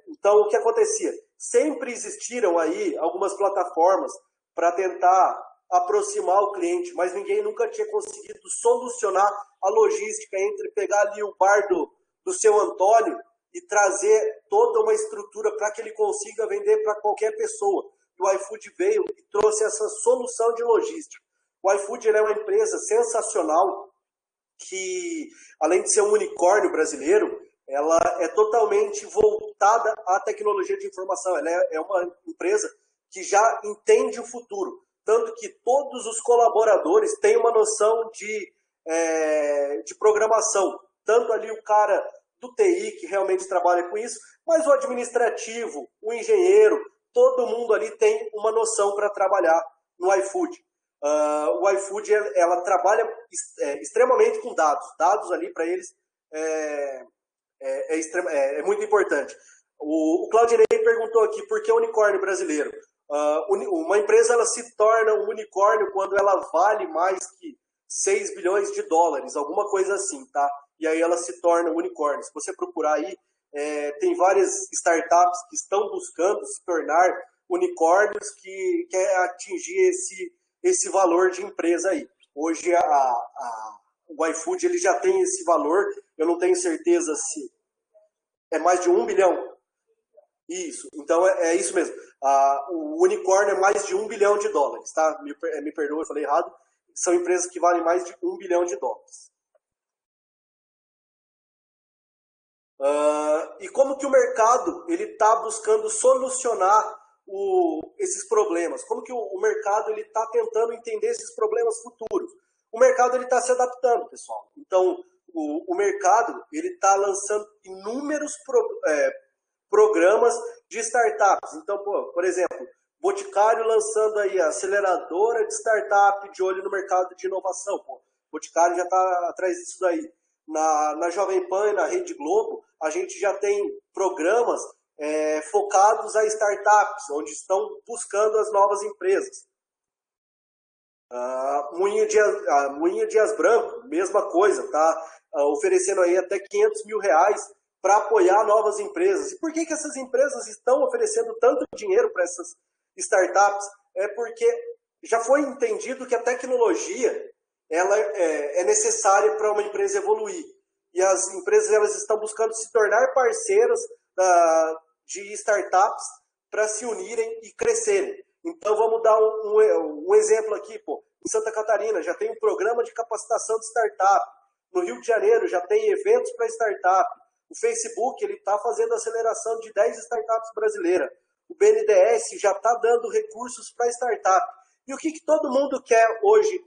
Então, o que acontecia? Sempre existiram aí algumas plataformas para tentar aproximar o cliente, mas ninguém nunca tinha conseguido solucionar a logística entre pegar ali o bar do seu Antônio e trazer toda uma estrutura para que ele consiga vender para qualquer pessoa. E o iFood veio e trouxe essa solução de logística. O iFood é uma empresa sensacional que, além de ser um unicórnio brasileiro, ela é totalmente voltada à tecnologia de informação. Ela é uma empresa que já entende o futuro. Tanto que todos os colaboradores têm uma noção de programação. Tanto ali o cara do TI, que realmente trabalha com isso, mas o administrativo, o engenheiro, todo mundo ali tem uma noção para trabalhar no iFood. O iFood ela trabalha extremamente com dados. Dados ali para eles é muito importante. O Claudinei perguntou aqui por que unicórnio brasileiro. Uma empresa ela se torna um unicórnio quando ela vale mais que 6 bilhões de dólares, alguma coisa assim, tá? E aí ela se torna um unicórnio. Se você procurar aí, tem várias startups que estão buscando se tornar unicórnios que quer atingir esse valor de empresa aí. Hoje o iFood ele já tem esse valor, eu não tenho certeza se é mais de 1 bilhão. Isso, então é isso mesmo. O unicórnio é mais de 1 bilhão de dólares, tá? Me perdoa, eu falei errado. São empresas que valem mais de 1 bilhão de dólares. E como que o mercado ele está buscando solucionar esses problemas? Como que o mercado ele está tentando entender esses problemas futuros? O mercado ele está se adaptando, pessoal. Então, o mercado ele está lançando inúmeros programas de startups. Então, por exemplo, Boticário lançando aí a aceleradora de startup de olho no mercado de inovação. Boticário já está atrás disso daí. Na Jovem Pan e na Rede Globo, a gente já tem programas focados a startups, onde estão buscando as novas empresas. Moinho Dias Branco, mesma coisa, tá oferecendo aí até R$500 mil para apoiar novas empresas. E por que essas empresas estão oferecendo tanto dinheiro para essas startups? É porque já foi entendido que a tecnologia ela é necessária para uma empresa evoluir. E as empresas elas estão buscando se tornar parceiras de startups para se unirem e crescerem. Então vamos dar um exemplo aqui. Em Santa Catarina já tem um programa de capacitação de startup. No Rio de Janeiro já tem eventos para startup. O Facebook está fazendo aceleração de 10 startups brasileiras. O BNDES já está dando recursos para startup. E o que todo mundo quer hoje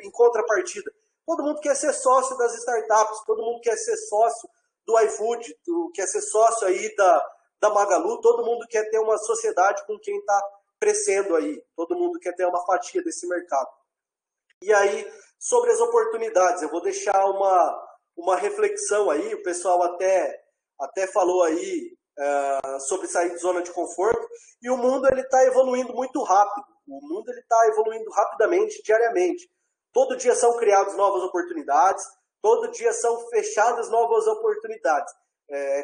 em contrapartida? Todo mundo quer ser sócio das startups, todo mundo quer ser sócio do iFood, quer ser sócio aí da Magalu, todo mundo quer ter uma sociedade com quem está crescendo aí, todo mundo quer ter uma fatia desse mercado. E aí, sobre as oportunidades, eu vou deixar uma reflexão aí, o pessoal até falou aí sobre sair de zona de conforto, e o mundo está evoluindo muito rápido, o mundo está evoluindo rapidamente, diariamente. Todo dia são criadas novas oportunidades, todo dia são fechadas novas oportunidades.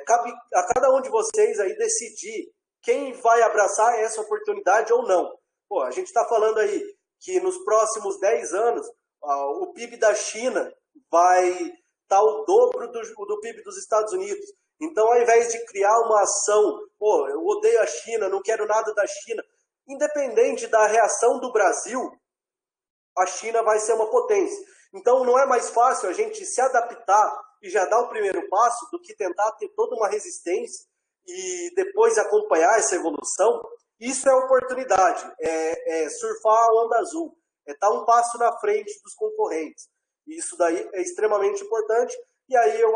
Cabe a cada um de vocês aí decidir quem vai abraçar essa oportunidade ou não. A gente está falando aí que nos próximos 10 anos, o PIB da China vai estar o dobro do PIB dos Estados Unidos. Então, ao invés de criar uma ação, pô, eu odeio a China, não quero nada da China, independente da reação do Brasil, a China vai ser uma potência. Então, não é mais fácil a gente se adaptar e já dar o primeiro passo do que tentar ter toda uma resistência e depois acompanhar essa evolução? Isso é oportunidade, é surfar a onda azul, é estar um passo na frente dos concorrentes. Isso daí é extremamente importante, e aí eu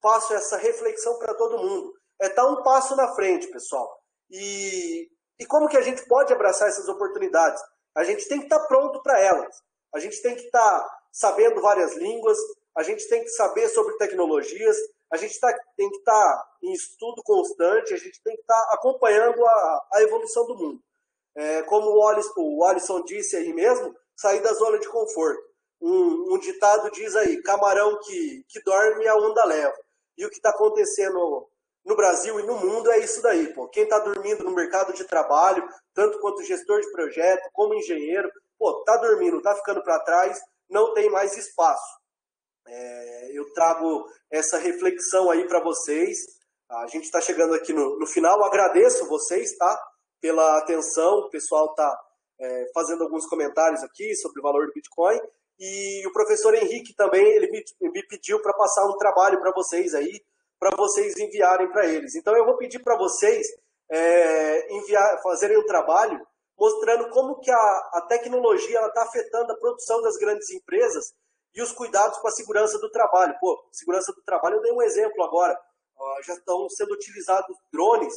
faço essa reflexão para todo mundo. É estar um passo na frente, pessoal. E como que a gente pode abraçar essas oportunidades? A gente tem que estar pronto para elas. A gente tem que estar sabendo várias línguas, a gente tem que saber sobre tecnologias, a gente tem que estar em estudo constante, a gente tem que estar acompanhando a evolução do mundo. Como o Alisson disse aí mesmo, sair da zona de conforto. Um ditado diz aí, camarão que dorme, a onda leva. E o que está acontecendo no Brasil e no mundo é isso daí, pô. Quem está dormindo no mercado de trabalho, tanto quanto gestor de projeto, como engenheiro, pô, está dormindo, está ficando para trás, não tem mais espaço. Eu trago essa reflexão aí para vocês. A gente está chegando aqui no final. Agradeço vocês, tá? Pela atenção. O pessoal está fazendo alguns comentários aqui sobre o valor do Bitcoin. E o professor Henrique também, ele me pediu para passar um trabalho para vocês aí, para vocês enviarem para eles. Então eu vou pedir para vocês fazerem um trabalho mostrando como que a tecnologia está afetando a produção das grandes empresas e os cuidados com a segurança do trabalho. Pô, segurança do trabalho, eu dei um exemplo agora. Já estão sendo utilizados drones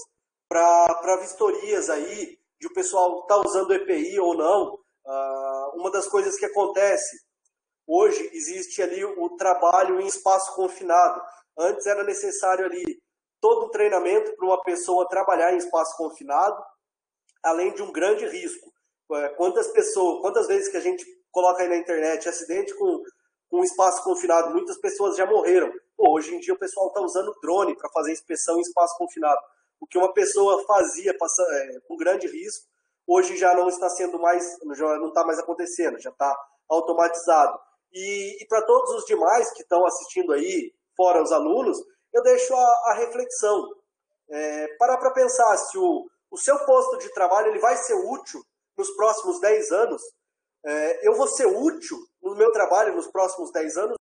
para vistorias aí, de o pessoal estar usando EPI ou não. Uma das coisas que acontece, hoje existe ali o trabalho em espaço confinado. Antes era necessário ali todo um treinamento para uma pessoa trabalhar em espaço confinado, além de um grande risco. Quantas vezes que a gente coloca aí na internet acidente com espaço confinado, muitas pessoas já morreram. Pô, hoje em dia o pessoal está usando drone para fazer inspeção em espaço confinado. O que uma pessoa fazia com grande risco, hoje já não está sendo mais, já não está mais acontecendo, já está automatizado. E para todos os demais que estão assistindo aí, fora os alunos, eu deixo a reflexão. Parar para pensar se o seu posto de trabalho ele vai ser útil nos próximos 10 anos. Eu vou ser útil no meu trabalho nos próximos 10 anos?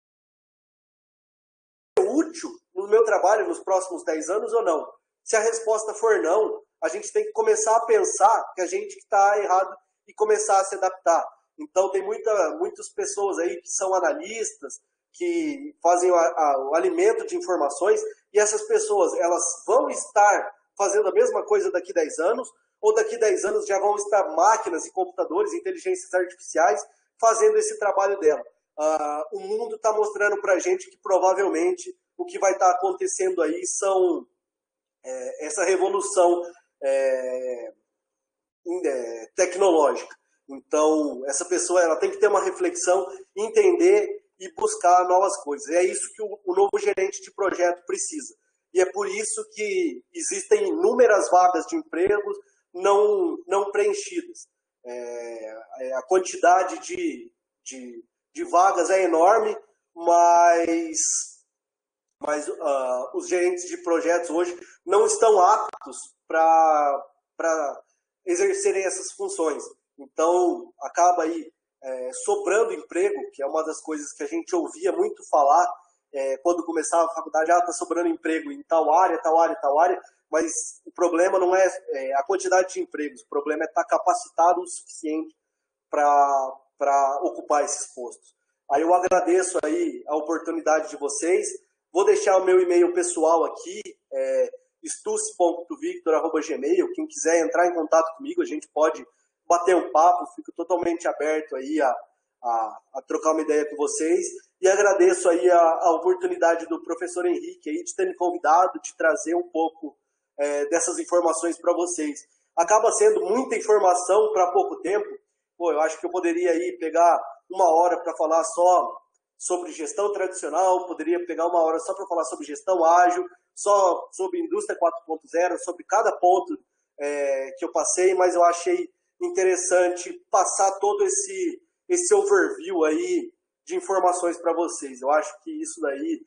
Útil no meu trabalho nos próximos 10 anos ou não? Se a resposta for não, a gente tem que começar a pensar que a gente está errado e começar a se adaptar. Então tem muitas pessoas aí que são analistas, que fazem o alimento de informações, e essas pessoas elas vão estar fazendo a mesma coisa daqui a 10 anos, ou daqui a 10 anos já vão estar máquinas e computadores, inteligências artificiais, fazendo esse trabalho dela. O mundo está mostrando para a gente que provavelmente o que vai estar acontecendo aí são essa revolução tecnológica. Então, essa pessoa ela tem que ter uma reflexão, entender e buscar novas coisas. É isso que o novo gerente de projeto precisa. E é por isso que existem inúmeras vagas de empregos não preenchidas. A quantidade de vagas é enorme, mas os gerentes de projetos hoje não estão aptos para exercerem essas funções. Então, acaba aí sobrando emprego, que é uma das coisas que a gente ouvia muito falar quando começava a faculdade, está sobrando emprego em tal área, mas o problema não é a quantidade de empregos, o problema é estar capacitado o suficiente para ocupar esses postos. Aí eu agradeço aí a oportunidade de vocês, vou deixar o meu e-mail pessoal aqui, stuce.victor@gmail.com. Quem quiser entrar em contato comigo, a gente pode bater um papo, fico totalmente aberto aí a trocar uma ideia com vocês, e agradeço aí a oportunidade do professor Henrique aí de ter me convidado, de trazer um pouco dessas informações para vocês. Acaba sendo muita informação para pouco tempo. Pô, eu acho que eu poderia aí pegar uma hora para falar só sobre gestão tradicional, poderia pegar uma hora só para falar sobre gestão ágil, só sobre indústria 4.0, sobre cada ponto que eu passei, mas eu achei interessante passar todo esse overview aí de informações para vocês. Eu acho que isso daí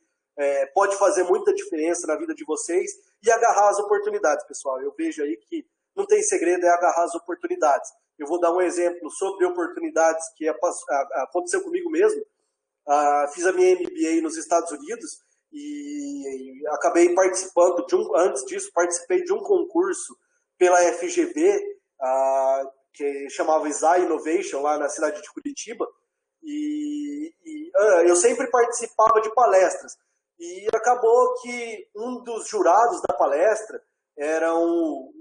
pode fazer muita diferença na vida de vocês e agarrar as oportunidades, pessoal. Eu vejo aí que não tem segredo, é agarrar as oportunidades. Eu vou dar um exemplo sobre oportunidades que aconteceu comigo mesmo. Fiz a minha MBA nos Estados Unidos e acabei participando antes disso, participei de um concurso pela FGV, que chamava SAI Innovation, lá na cidade de Curitiba, e eu sempre participava de palestras. E acabou que um dos jurados da palestra era um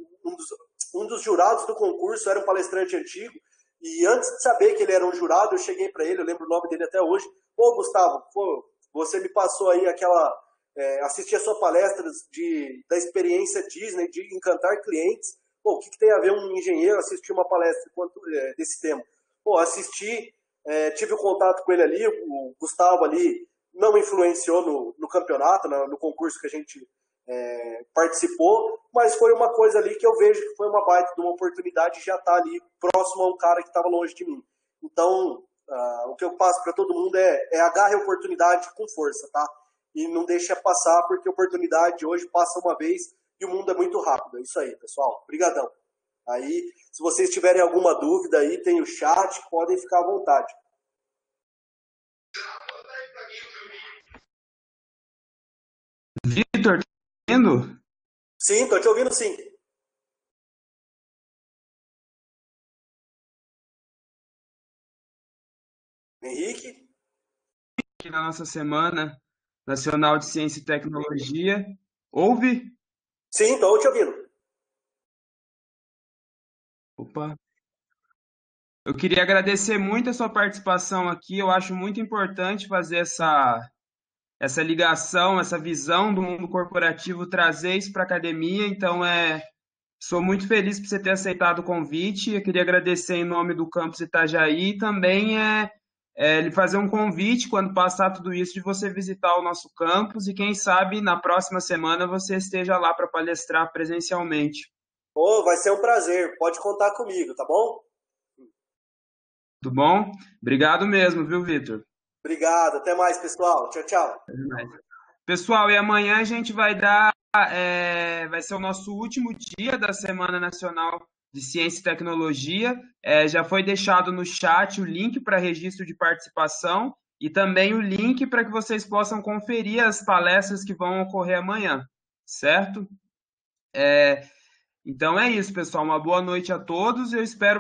dos jurados do concurso era um palestrante antigo, e antes de saber que ele era um jurado, eu cheguei para ele, eu lembro o nome dele até hoje. Pô, Gustavo, você me passou aí assistir a sua palestra da experiência Disney, de encantar clientes. Pô, o que tem a ver um engenheiro assistir uma palestra desse tema? Pô, assisti, tive o contato com ele ali, o Gustavo ali não influenciou no campeonato, no concurso que a gente participou, mas foi uma coisa ali que eu vejo que foi uma baita de uma oportunidade de já estar ali próximo a um cara que estava longe de mim. Então, o que eu passo para todo mundo é agarre a oportunidade com força, tá? E não deixe passar, porque a oportunidade hoje passa uma vez e o mundo é muito rápido. É isso aí, pessoal. Obrigadão. Aí, se vocês tiverem alguma dúvida aí, tem o chat, podem ficar à vontade. Vitor, tá ouvindo? Sim, estou te ouvindo sim. Henrique? Aqui na nossa Semana Nacional de Ciência e Tecnologia. Ouve? Sim, estou te ouvindo. Opa. Eu queria agradecer muito a sua participação aqui. Eu acho muito importante fazer essa ligação, essa visão do mundo corporativo, trazer isso para a academia. Então, sou muito feliz por você ter aceitado o convite. Eu queria agradecer em nome do campus Itajaí e também lhe fazer um convite, quando passar tudo isso, de você visitar o nosso campus e, quem sabe, na próxima semana você esteja lá para palestrar presencialmente. Oh, vai ser um prazer. Pode contar comigo, tá bom? Tudo bom? Obrigado mesmo, viu, Vitor? Obrigado. Até mais, pessoal. Tchau, tchau. Pessoal, e amanhã a gente vai ser o nosso último dia da Semana Nacional de Ciência e Tecnologia. Já foi deixado no chat o link para registro de participação e também o link para que vocês possam conferir as palestras que vão ocorrer amanhã, certo? Então é isso, pessoal. Uma boa noite a todos e eu espero